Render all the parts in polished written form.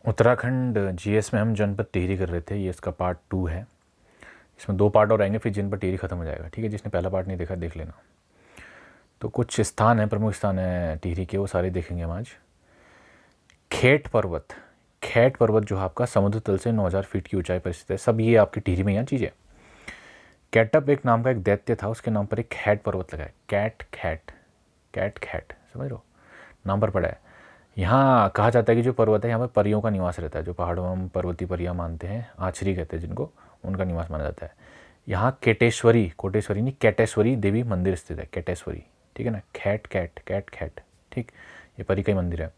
Uttarakhand GS में हम जनपद टिहरी कर रहे थे। ये इसका पार्ट 2 है। इसमें 2 पार्ट और आएंगे, फिर जनपद टिहरी ख़त्म हो जाएगा। ठीक है, जिसने पहला पार्ट नहीं देखा देख लेना। तो कुछ स्थान हैं, प्रमुख स्थान हैं टिहरी के, वो सारे देखेंगे हम आज। खेट पर्वत। खेट पर्वत जो है आपका समुद्र तल से 9000 फीट की ऊंचाई पर स्थित है। सब ये आपकी टिहरी में यहाँ चीज़ें। कैटअप एक नाम का एक दैत्य था, उसके नाम पर एक खेट पर्वत लगा है। कैट खैट, समझ लो, नाम पर पड़ा है। यहाँ कहा जाता है कि जो पर्वत है यहाँ पर परियों का निवास रहता है। जो पहाड़ों में हम पर्वतीय परियां मानते हैं, आचरी कहते हैं जिनको, उनका निवास माना जाता है। यहाँ कोटेश्वरी नहीं कैटेश्वरी देवी मंदिर स्थित है। कैटेश्वरी, ठीक है ना। खैट, ठीक, ये परी का ही मंदिर है।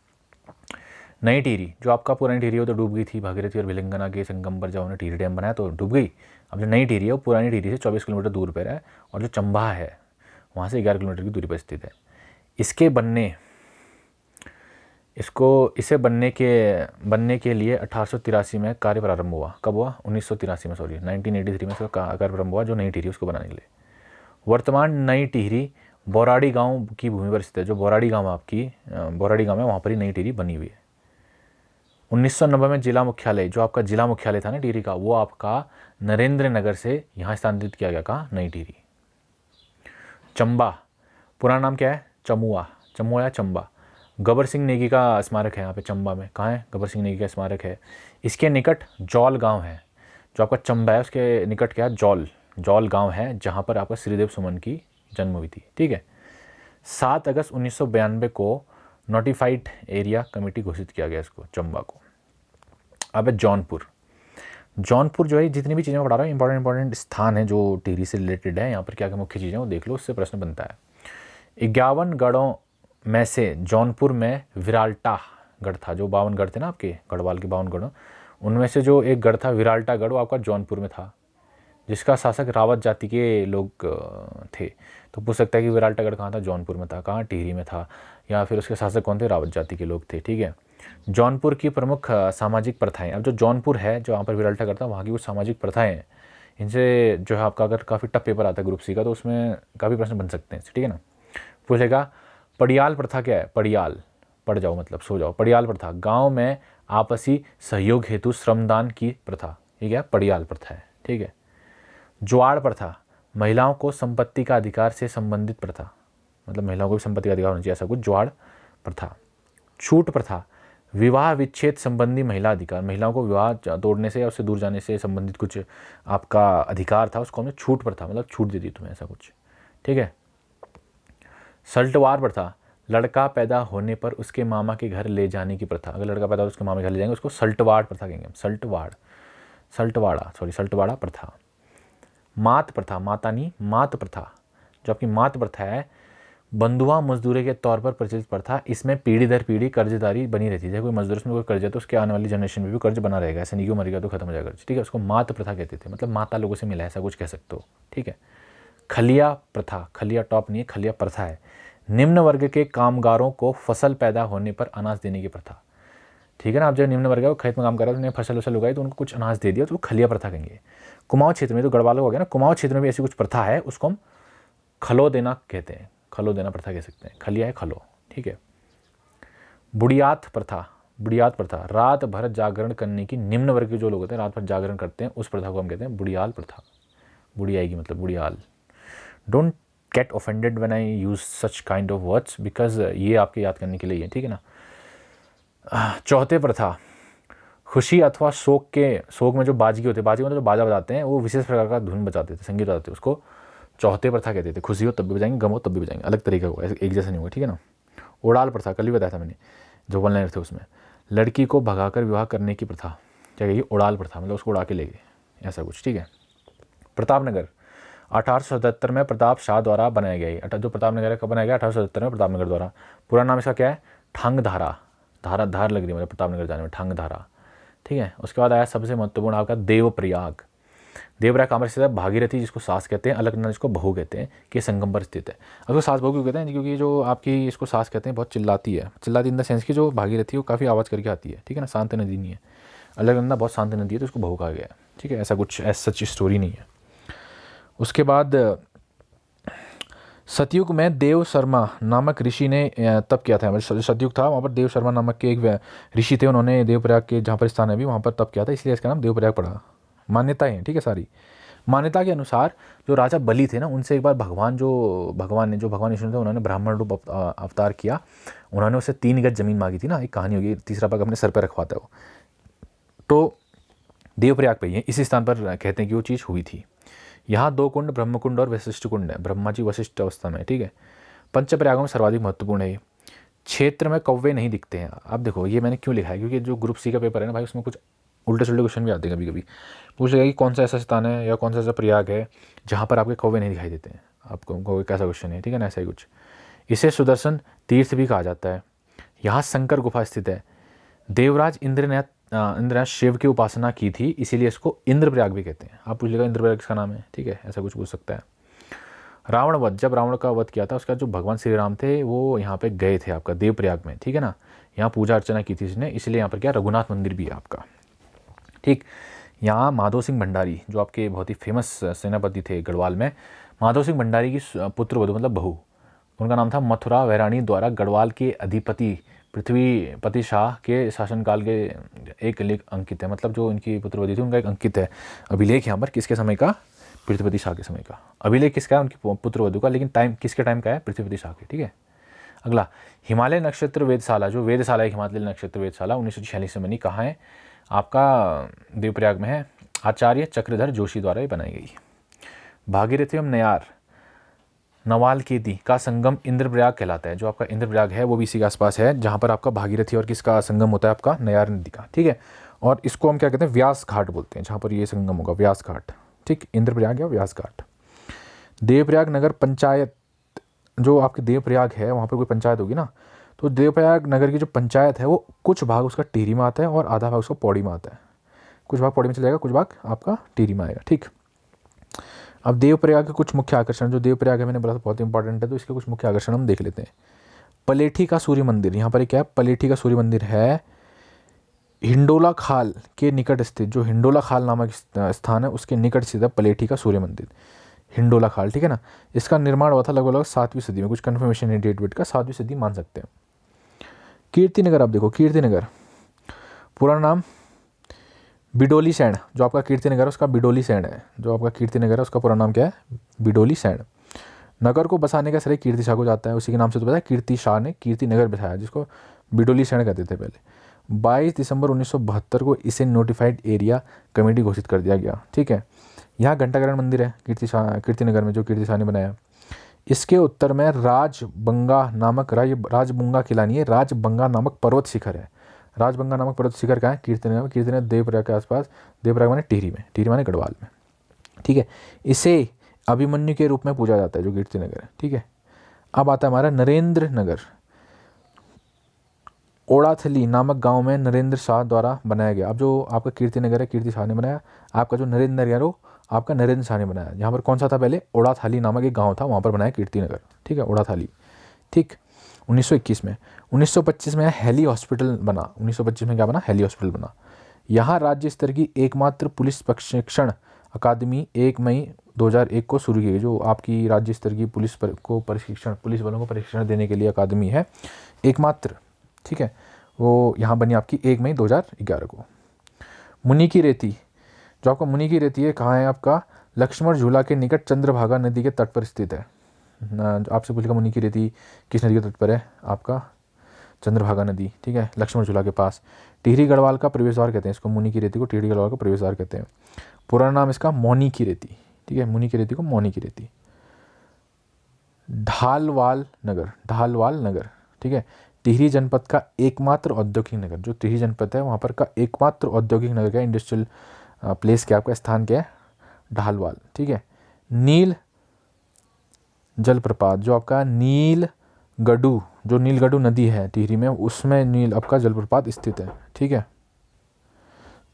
नई टिहरी, जो आपका पुरानी टिहरी हो तो डूब गई थी, भागीरथी और भिलंगना के संगम पर जब उन्होंने टिहरी डैम बनाया तो डूब गई। अब जो नई टिहरी है वो पुरानी टिहरी से 24 किलोमीटर दूर पर है, और जो चंबा है वहाँ से 11 किलोमीटर की दूरी पर स्थित है। इसे बनने के लिए 1883 में कार्य प्रारंभ हुआ। कब हुआ? 1983 में, 1983 में इसका कार्य प्रारंभ हुआ, जो नई टिहरी उसको बनाने के लिए। वर्तमान नई टिहरी बोराड़ी गांव की भूमि पर स्थित है। जो बोराड़ी गांव है आपकी, बोराड़ी गांव है, वहाँ पर ही नई टिहरी बनी हुई है। 1990 में जिला मुख्यालय, जो आपका जिला मुख्यालय था ना टिहरी का, वो आपका नरेंद्र नगर से यहाँ स्थानांतरित किया गया। कहाँ? नई टिहरी। चंबा, पुराना नाम क्या है? चमुआ या चंबा। गबर सिंह नेगी का स्मारक है यहाँ पे चंबा में। कहाँ है? गबर सिंह नेगी का स्मारक है। इसके निकट जौल गांव है। जो आपका चंबा है उसके निकट क्या है? जौल गांव है, जहाँ पर आपका श्रीदेव सुमन की जन्म हुई थी। ठीक है। 7 अगस्त 1992 को नोटिफाइड एरिया कमेटी घोषित किया गया इसको, चंबा को। अब है जौनपुर जो है, जितनी भी चीज़ें मैं पढ़ा रहा हूँ इंपॉर्टेंट स्थान है जो टिहरी से रिलेटेड है। यहाँ पर क्या क्या मुख्य चीज़ें वो देख लो, उससे प्रश्न बनता है। 51 गढ़ों में से जौनपुर में विराल्टा गढ़ था। जो 52 गढ़ थे ना आपके, गढ़वाल के 52 गढ़, उनमें से जो एक गढ़ था विराल्टा गढ़, वो आपका जौनपुर में था, जिसका शासक रावत जाति के लोग थे। तो पूछ सकता है कि विराल्टा गढ़ कहाँ था? जौनपुर में था। कहाँ? टिहरी में था। या फिर उसके शासक कौन थे? रावत जाति के लोग थे। ठीक है। जौनपुर की प्रमुख सामाजिक प्रथाएं। अब जो जौनपुर है, जो वहाँ पर विराल्टा गढ़ था, वहाँ की कुछ सामाजिक प्रथाएं हैं। इनसे जो है आपका अगर काफ़ी टफ पेपर आता है ग्रुप सी का, तो उसमें काफ़ी प्रश्न बन सकते हैं। ठीक है ना। पूछेगा पड़ियाल प्रथा क्या है? पड़ियाल, पड़ जाओ मतलब सो जाओ। पड़ियाल प्रथा, गांव में आपसी सहयोग हेतु श्रमदान की प्रथा, ठीक है, पड़ियाल प्रथा है। ठीक है। जुआड़ प्रथा, महिलाओं को संपत्ति का अधिकार से संबंधित प्रथा, मतलब महिलाओं को भी संपत्ति का अधिकार होना चाहिए, ऐसा कुछ जुआड़ प्रथा। छूट प्रथा, विवाह विच्छेद संबंधी महिला अधिकार, महिलाओं को विवाह तोड़ने से या उससे दूर जाने से संबंधित कुछ आपका अधिकार था, उसको हमने छूट प्रथा, मतलब छूट दे दी तुम्हें, ऐसा कुछ। ठीक है। सल्टवार प्रथा, लड़का पैदा होने पर उसके मामा के घर ले जाने की प्रथा। अगर लड़का पैदा हो उसके मामा के घर ले जाएंगे, उसको सल्टवाड़ प्रथा कहेंगे हम। सल्टवाड़ा प्रथा। मात प्रथा, माता नहीं मात प्रथा, जो आपकी मात प्रथा है, बंधुआ मजदूरी के तौर पर प्रचलित प्रथा। इसमें पीढ़ी दर पीढ़ी कर्जदारी बनी रहती है। कोई मजदूर उसमें कोई कर्ज है तो उसके आने वाली जनरेशन में भी कर्ज बना रहेगा, ऐसा नहीं कि मरेगा तो खत्म हो जाएगा कर्ज। ठीक है। उसको मात प्रथा कहते थे, मतलब माता लोगों से मिला, ऐसा कुछ कह सकते हो। ठीक है। खलिया प्रथा, खलिया टॉप नहीं है, खलिया प्रथा है, निम्न वर्ग के कामगारों को फसल पैदा होने पर अनाज देने की प्रथा। ठीक है ना। आप जब निम्न वर्ग है वो खेत में काम कर रहा है, उन्हें फसल उगाई तो उनको कुछ अनाज दे दिया, तो वो खलिया प्रथा कहेंगे। कुमाऊं क्षेत्र में, तो गढ़वाल हो गया ना, कुमाऊं क्षेत्र में भी ऐसी कुछ प्रथा है, उसको हम खलो देना कहते हैं, खलो देना प्रथा कह सकते हैं। खलिया है खलो। ठीक है। बुढ़ियात प्रथा, रात भर जागरण करने की, निम्न वर्ग के जो लोग होते हैं रात भर जागरण करते हैं, उस प्रथा को हम कहते हैं बुढ़ियाल प्रथा। बुढ़ियाई मतलब बुढ़ियाल। Don't get offended when I use such kind of words, because ये आपके याद करने के लिए है। ठीक है ना। चौथे प्रथा, खुशी अथवा शोक में जो बाजगी होते हैं, बाजगी मतलब जो बाजा बजाते हैं, वो विशेष प्रकार का धुन बजाते थे, संगीत बजाते थे, उसको चौथे प्रथा कहते थे। खुशी हो तब भी बजाएंगे, गम हो तब भी बजाएंगे, अलग तरीके का, एक जैसा नहीं होगा। ठीक है ना। उड़ाल प्रथा, कल भी बताया था मैंने, जो 1 लाइनर थे उसमें, लड़की को भगाकर विवाह करने की प्रथा, क्या कहिए? उड़ाल प्रथा, मतलब उसको उड़ा के ले गए, ऐसा कुछ। ठीक है। प्रतापनगर, 1877 में प्रताप शाह द्वारा बनाया गया। जो प्रतापनगर है कब बनाया गया? 1877 में प्रतापनगर द्वारा। पूरा नाम इसका क्या है? ठांगधारा। धार लग रही है मतलब प्रतापनगर जाने में, ठांगधारा। ठीक है। उसके बाद आया सबसे महत्वपूर्ण आपका देवप्रयाग कहाँ पर स्थित है? भागीरथी, जिसको सास कहते हैं, अलकनंदा जिसको बहू कहते हैं, के संगम पर स्थित है। अब उसको सास बहू क्यों कहते हैं? क्योंकि जो आपकी इसको सास कहते हैं बहुत चिल्लाती है इन द सेंस की, जो भागीरथी वो काफ़ी आवाज़ करके आती है। ठीक है ना। शांत नदी नहीं है, अलकनंदा बहुत शांत नदी है, तो उसको बहू कहा गया है। ठीक है। ऐसा कुछ सच स्टोरी नहीं है। उसके बाद सतयुग में देव शर्मा नामक ऋषि ने तप किया था। सतयुग था, वहाँ पर देव शर्मा नामक के एक ऋषि थे, उन्होंने देवप्रयाग के जहाँ पर स्थान है अभी वहाँ पर तप किया था, इसलिए इसका नाम देवप्रयाग पड़ा। मान्यताएं हैं, ठीक है सारी। मान्यता के अनुसार जो राजा बलि थे ना, उनसे एक बार भगवान विष्णु थे, उन्होंने ब्राह्मण रूप अवतार किया। उन्होंने उससे 3 गज जमीन मांगी थी ना, एक कहानी होगी, तीसरा पग अपने सर पर रखवाता है वो। तो देवप्रयाग पे ही है, इसी स्थान पर कहते हैं कि वो चीज़ हुई थी। यहाँ 2 कुंड, ब्रह्मकुंड और वशिष्ठ कुंड है, ब्रह्मा जी वशिष्ठ अवस्था में, ठीक है। पंचप्रयागों में सर्वाधिक महत्वपूर्ण है ये। क्षेत्र में कौवे नहीं दिखते हैं। अब देखो ये मैंने क्यों लिखा है, क्योंकि जो ग्रुप सी का पेपर है ना भाई, उसमें कुछ उल्टे सुल्टे क्वेश्चन भी आते हैं कभी कभी। पूछ लेगा कि कौन सा ऐसा स्थान है या कौन सा ऐसा प्रयाग है जहाँ पर आपके कौवे नहीं दिखाई देते हैं। आपको कैसा क्वेश्चन है, ठीक है ना, ऐसा ही कुछ। इसे सुदर्शन तीर्थ भी कहा जाता है। यहाँ शंकर गुफा स्थित है। देवराज इंद्र ने शिव की उपासना की थी, इसीलिए इसको इंद्रप्रयाग भी कहते हैं। आप पूछ लेगा इंद्रप्रयाग किसका नाम है, ठीक है, ऐसा कुछ पूछ सकता है। रावण वध, जब रावण का वध किया था, उसका जो भगवान श्री राम थे वो यहाँ पे गए थे आपका देवप्रयाग में, ठीक है ना। यहाँ पूजा अर्चना की थी इसने, इसलिए यहाँ पर क्या रघुनाथ मंदिर भी है आपका, ठीक। यहाँ माधो सिंह भंडारी जो आपके बहुत ही फेमस सेनापति थे गढ़वाल में, माधो सिंह भंडारी की पुत्र वधू मतलब बहू, उनका नाम था मथुरा वैराणी द्वारा गढ़वाल के अधिपति पृथ्वीपति शाह के शासनकाल के एक लेख अंकित है। मतलब जो इनकी पुत्रवधू थी उनका एक अंकित है अभिलेख यहाँ पर, किसके समय का, पृथ्वीपति शाह के समय का। अभिलेख किसका है, उनकी पुत्रवधू का, लेकिन टाइम किसके टाइम का है, पृथ्वीपति शाह के, ठीक है। अगला, हिमालय नक्षत्र वेधशाला, जो वेधशाला है हिमालय नक्षत्र वेधशाला 1946 में बनी, कहाँ है, आपका देवप्रयाग में है। आचार्य चक्रधर जोशी द्वारा ये बनाई गई। भागीरथी एवं नयार नवाल केदी का संगम इंद्रप्रयाग कहलाता है। जो आपका इंद्रप्रयाग है वो भी इसी के आसपास है, जहाँ पर आपका भागीरथी और किसका संगम होता है, आपका नयार नदी का, ठीक है। और इसको हम क्या कहते हैं, व्यास घाट बोलते हैं, जहाँ पर ये संगम होगा, व्यास घाट, ठीक। इंद्रप्रयाग या व्यास घाट। देवप्रयाग नगर पंचायत, जो आपके देवप्रयाग है वहाँ पर कोई पंचायत होगी ना, तो देवप्रयाग नगर की जो पंचायत है वो कुछ भाग उसका टिहरी में आता है और आधा भाग उसका पौड़ी में आता है। कुछ भाग पौड़ी में चला जाएगा, कुछ भाग आपका टिहरी में आएगा, ठीक। अब देवप्रयाग के कुछ मुख्य आकर्षण, जो देवप्रयाग है मैंने बोला था बहुत इंपॉर्टेंट है, तो इसके कुछ मुख्य आकर्षण हम देख लेते हैं। पलेठी का सूर्य मंदिर, यहाँ पर क्या है, पलेठी का सूर्य मंदिर है। हिंडोला खाल के निकट स्थित, जो हिंडोला खाल नामक स्थान है उसके निकट स्थित है पलेठी का सूर्य मंदिर, हिंडोला खाल, ठीक है ना। इसका निर्माण हुआ था लगभग 7वीं सदी में, कुछ कन्फर्मेशन है डेट वेट का, 7वीं सदी मान सकते हैं। कीर्तिनगर, आप देखो कीर्तिनगर पूरा नाम बिडोली सैण, जो आपका कीर्तिनगर है उसका बिडोली सैण है। जो आपका कीर्तिनगर है उसका पूरा नाम क्या है, बिडोली सैण। नगर को बसाने का श्रेय कीर्ति शाह को जाता है, उसी के नाम से तो पता है, कीर्ति शाह ने कीर्तिनगर बसाया, जिसको बिडोली सैण कहते थे पहले। 22 दिसंबर 1972 को इसे नोटिफाइड एरिया कमेटी घोषित कर दिया गया, ठीक है। यहाँ घंटाकरण मंदिर है कीर्तिनगर में, जो कीर्ति शाह ने बनाया। इसके उत्तर में राजबंगा किला नहीं है, राजबंगा नामक पर्वत शिखर है। राजबंगा नामक पर्वत शिखर का है, कीर्तिनगर में। कीर्तिनगर देवप्रयाग के आसपास, देवप्रयाग माने टिहरी में, टिहरी माने गढ़वाल में, ठीक है। इसे अभिमन्यु के रूप में पूजा जाता है, जो कीर्तिनगर है, ठीक है। अब आता है हमारा नरेंद्र नगर। ओड़ाथली नामक गांव में नरेंद्र शाह द्वारा बनाया गया। अब जो आपका कीर्तिनगर है कीर्ति शाह ने बनाया, आपका जो नरेंद्र नगर हो आपका नरेंद्र शाह ने बनाया। यहाँ पर कौन सा था पहले, ओड़ाथली नामक एक गांव था, वहाँ पर बनाया कीर्तिनगर, ठीक है, ओड़ाथली, ठीक। 1921 में। 1925 में हेली हॉस्पिटल बना। 1925 में क्या बना, हेली हॉस्पिटल बना। यहाँ राज्य स्तर की एकमात्र पुलिस प्रशिक्षण अकादमी 1 मई 2001 को शुरू की गई। जो आपकी राज्य स्तर की पुलिस बलों को प्रशिक्षण देने के लिए अकादमी है एकमात्र, ठीक है, वो यहाँ बनी आपकी 1 मई 2011 को। मुनि की रेती, जो आपका मुनि की रेती है कहाँ है, आपका लक्ष्मण झूला के निकट चंद्रभागा नदी के तट पर स्थित है। आपसे पूछेगा मुनि की रेती किस नदी के तट पर है, आपका चंद्रभागा नदी, ठीक है, लक्ष्मण झूला के पास। टिहरी गढ़वाल का प्रवेश द्वार कहते हैं इसको, मुनि की रेती को टिहरी गढ़वाल का प्रवेश द्वार कहते हैं। पुराना नाम इसका मौनी की रेती, ठीक है, मुनि की रेती को मौनी की रेती। ढालवाल नगर, ठीक है, टिहरी जनपद का एकमात्र औद्योगिक नगर। जो टिहरी जनपद है वहाँ पर का एकमात्र औद्योगिक नगर क्या है, इंडस्ट्रियल प्लेस क्या आपका स्थान क्या है, ढालवाल, ठीक है। नील जलप्रपात, जो आपका नीलगढ़ू नदी है टिहरी में, उसमें नील आपका जलप्रपात स्थित है, ठीक है।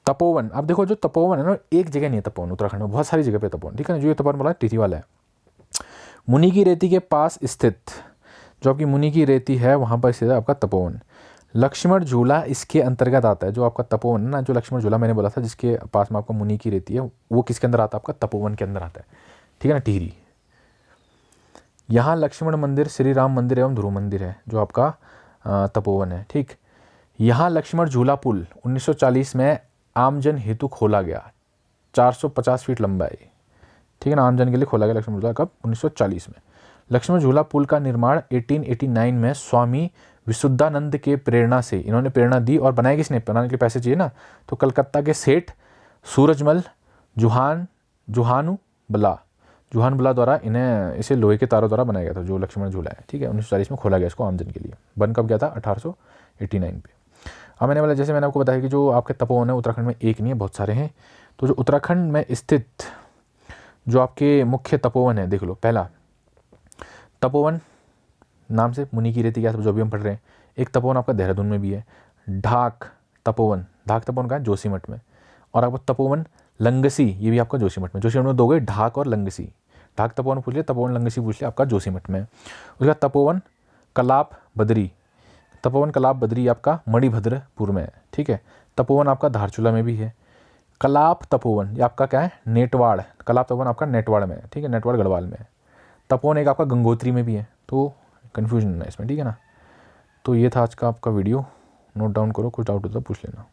तपोवन, अब देखो जो तपोवन है ना, एक जगह नहीं है तपोवन, उत्तराखंड में बहुत सारी जगह पे तपोवन, ठीक है ना। जो ये तपोवन बोला टिहरी वाला है, मुनि की रेती के पास स्थित, जो आपकी मुनि की रेती है वहाँ पर स्थित है आपका तपोवन। लक्ष्मण झूला इसके अंतर्गत आता है। जो आपका तपोवन है ना, जो लक्ष्मण झूला मैंने बोला था जिसके पास में आपका मुनि की रेती है, वो किसके अंदर आता है, आपका तपोवन के अंदर आता है, ठीक है ना, टिहरी। यहाँ लक्ष्मण मंदिर, श्री राम मंदिर एवं ध्रुव मंदिर है जो आपका तपोवन है। ठीक, यहाँ लक्ष्मण झूला पुल 1940 में आमजन हेतु खोला गया, 450 फीट लंबा है, ठीक है ना। आमजन के लिए खोला गया लक्ष्मण झूला, कब? 1940 में। लक्ष्मण झूला पुल का निर्माण 1889 में स्वामी विशुद्धानंद के प्रेरणा से, इन्होंने प्रेरणा दी और बनाया किसने? बनाने के लिए पैसे चाहिए ना, तो कलकत्ता के सेठ सूरजमल जुहानबला द्वारा इसे लोहे के तारों द्वारा बनाया गया था, जो लक्ष्मण झूला है। ठीक है, 1940 में खोला गया इसको आमजन के लिए। बन कब गया था? 1889 पे। अब जैसे मैंने आपको बताया कि जो आपके तपोवन है उत्तराखंड में एक नहीं है, बहुत सारे हैं। तो जो उत्तराखंड में स्थित जो आपके मुख्य तपोवन है, देख लो। पहला तपोवन नाम से मुनि की रेती, क्या जो भी हम पढ़ रहे हैं। एक तपोवन आपका देहरादून में भी है, ढाक तपोवन का है जोशीमठ में। और आपको तपोवन लंगसी, ये भी आपका जोशीमठ में। जोशीमठ में दो गए, ढाक और लंगसी। ढाक तपोवन पूछ लिया, तपोवन लंगसी पूछ लिया, आपका जोशीमठ में। उसका तपोवन कलाप बद्री आपका मणिभद्रपुर में है। ठीक है, तपोवन आपका धारचूला में भी है। कलाप तपोवन ये आपका क्या है? नेटवाड़। कलाप तपोवन आपका नेटवाड़ में है। ठीक है, नेटवाड़ गढ़वाल में है। तपोवन एक आपका गंगोत्री में भी है, तो कन्फ्यूजन है इसमें। ठीक है ना। तो ये था आज का आपका वीडियो, नोट डाउन करो, कुछ डाउट हो तो पूछ लेना।